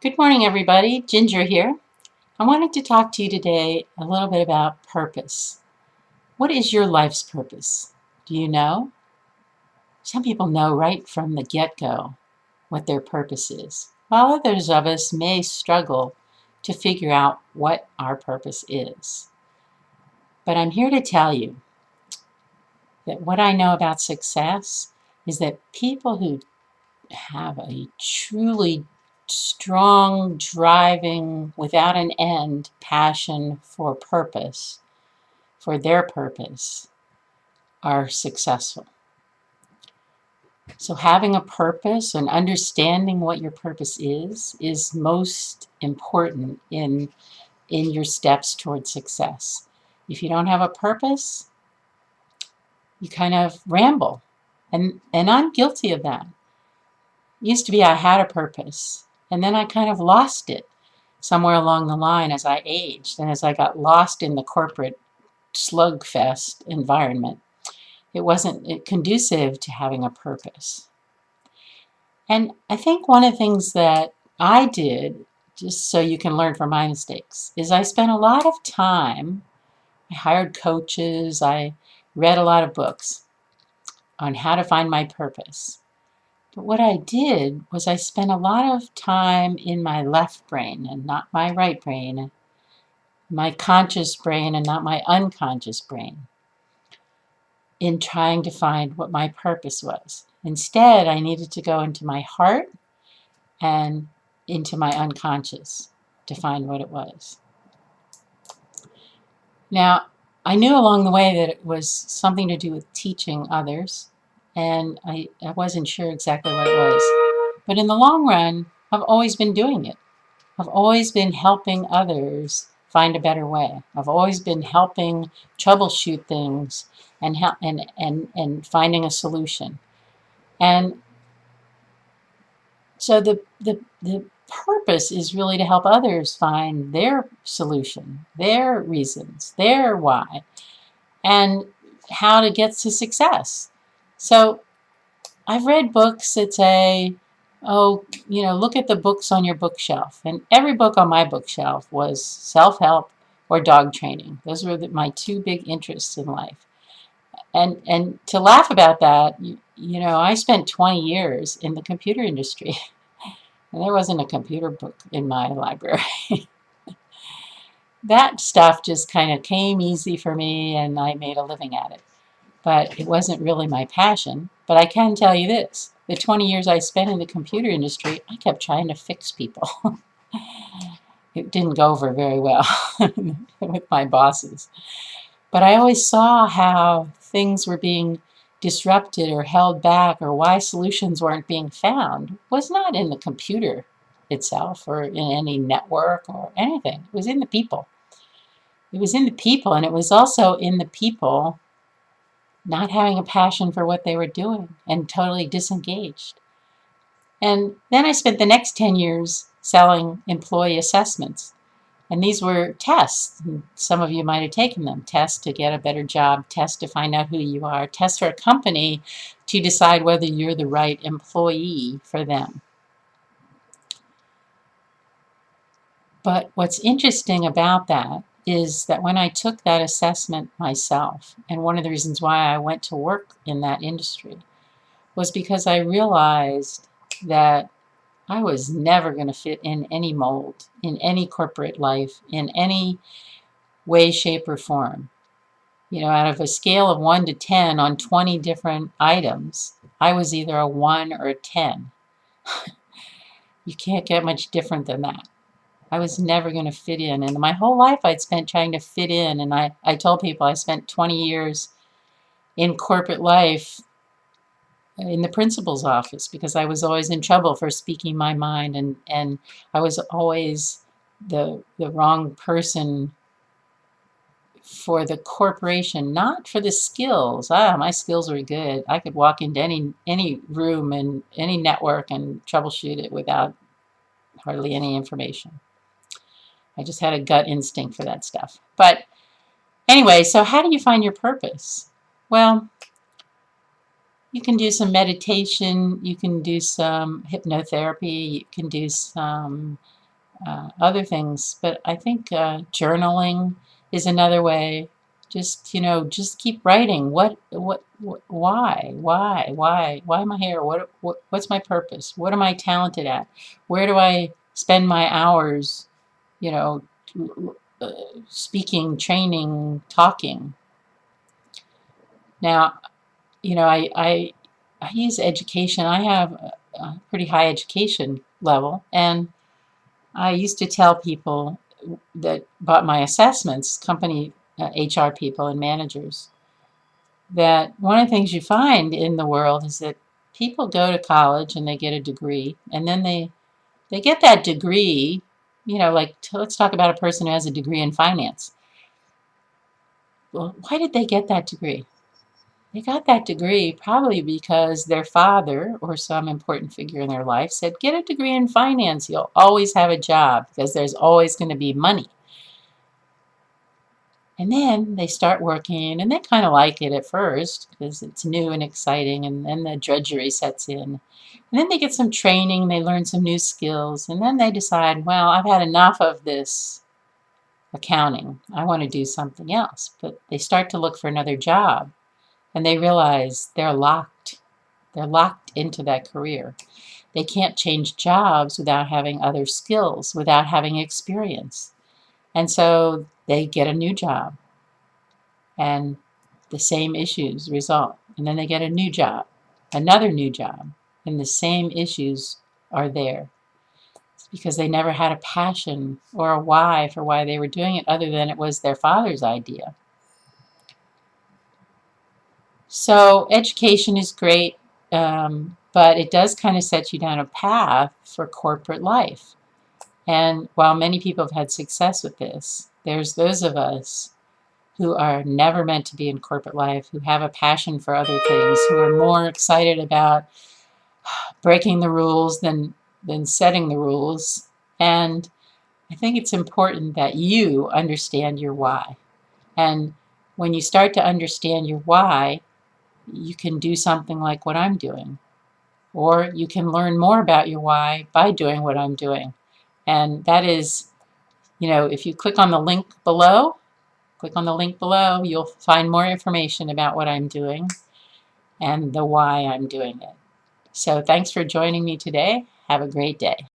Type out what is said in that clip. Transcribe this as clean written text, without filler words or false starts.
Good morning, everybody. Ginger here. I wanted to talk to you today a little bit about purpose. What is your life's purpose? Do you know? Some people know right from the get-go what their purpose is, while others of us may struggle to figure out what our purpose is. But I'm here to tell you that what I know about success is that people who have a truly strong, driving, without an end passion for purpose, for their purpose, are successful. So having a purpose and understanding what your purpose is most important in your steps towards success. If you don't have a purpose, you kind of ramble. And I'm guilty of that. Used to be I had a purpose, and then I kind of lost it somewhere along the line as I aged and as I got lost in the corporate slugfest environment. It wasn't conducive to having a purpose. And I think one of the things that I did, just so you can learn from my mistakes, is I spent a lot of time, I hired coaches, I read a lot of books on how to find my purpose. But what I did was I spent a lot of time in my left brain and not my right brain, my conscious brain and not my unconscious brain, in trying to find what my purpose was. Instead, I needed to go into my heart and into my unconscious to find what it was. Now, I knew along the way that it was something to do with teaching others, and I wasn't sure exactly what it was. But in the long run, I've always been doing it. I've always been helping others find a better way. I've always been helping troubleshoot things and finding a solution. And so the purpose is really to help others find their solution, their reasons, their why, and how to get to success. So I've read books that say, oh, look at the books on your bookshelf. And every book on my bookshelf was self-help or dog training. Those were my two big interests in life. And to laugh about that, I spent 20 years in the computer industry. And there wasn't a computer book in my library. That stuff just kind of came easy for me, and I made a living at it. But it wasn't really my passion. But I can tell you this. The 20 years I spent in the computer industry, I kept trying to fix people. It didn't go over very well with my bosses. But I always saw how things were being disrupted or held back, or why solutions weren't being found was not in the computer itself or in any network or anything. It was in the people. It was in the people, and it was also in the people not having a passion for what they were doing and totally disengaged. And then I spent the next 10 years selling employee assessments. And these were tests. Some of you might have taken them. Tests to get a better job, tests to find out who you are, tests for a company to decide whether you're the right employee for them. But what's interesting about that is that when I took that assessment myself, and one of the reasons why I went to work in that industry was because I realized that I was never going to fit in any mold, in any corporate life, in any way, shape, or form. Out of a scale of 1 to 10 on 20 different items, I was either a 1 or a 10. You can't get much different than that. I was never going to fit in. And my whole life I'd spent trying to fit in. And I told people I spent 20 years in corporate life in the principal's office because I was always in trouble for speaking my mind. And I was always the wrong person for the corporation, not for the skills. My skills were good. I could walk into any room and any network and troubleshoot it without hardly any information. I just had a gut instinct for that stuff. But anyway, so how do you find your purpose? Well, You can do some meditation, you can do some hypnotherapy, you can do some other things, but I think journaling is another way. Just, just keep writing. Why am I here? What's my purpose? What am I talented at? Where do I spend my hours, you know, uh, speaking, training, talking? Now, I use education. I have a pretty high education level, and I used to tell people that bought my assessments, company HR people and managers, that one of the things you find in the world is that people go to college and they get a degree, and then they get that degree, like let's talk about a person who has a degree in finance. Well, why did they get that degree? They got that degree probably because their father or some important figure in their life said, get a degree in finance. You'll always have a job because there's always going to be money. And then they start working, and they kind of like it at first because it's new and exciting, and then the drudgery sets in. And then they get some training, they learn some new skills, and then they decide, well, I've had enough of this accounting. I want to do something else. But they start to look for another job, and they realize they're locked. They're locked into that career. They can't change jobs without having other skills, without having experience. And so they get a new job, and the same issues result. And then they get a new job, another new job, and the same issues are there. It's because they never had a passion or a why for why they were doing it other than it was their father's idea. So education is great, but it does kind of set you down a path for corporate life. And while many people have had success with this, there's those of us who are never meant to be in corporate life, who have a passion for other things, who are more excited about breaking the rules than setting the rules. And I think it's important that you understand your why. And when you start to understand your why, you can do something like what I'm doing. Or you can learn more about your why by doing what I'm doing. And that is, if you click on the link below, you'll find more information about what I'm doing and the why I'm doing it. So thanks for joining me today. Have a great day.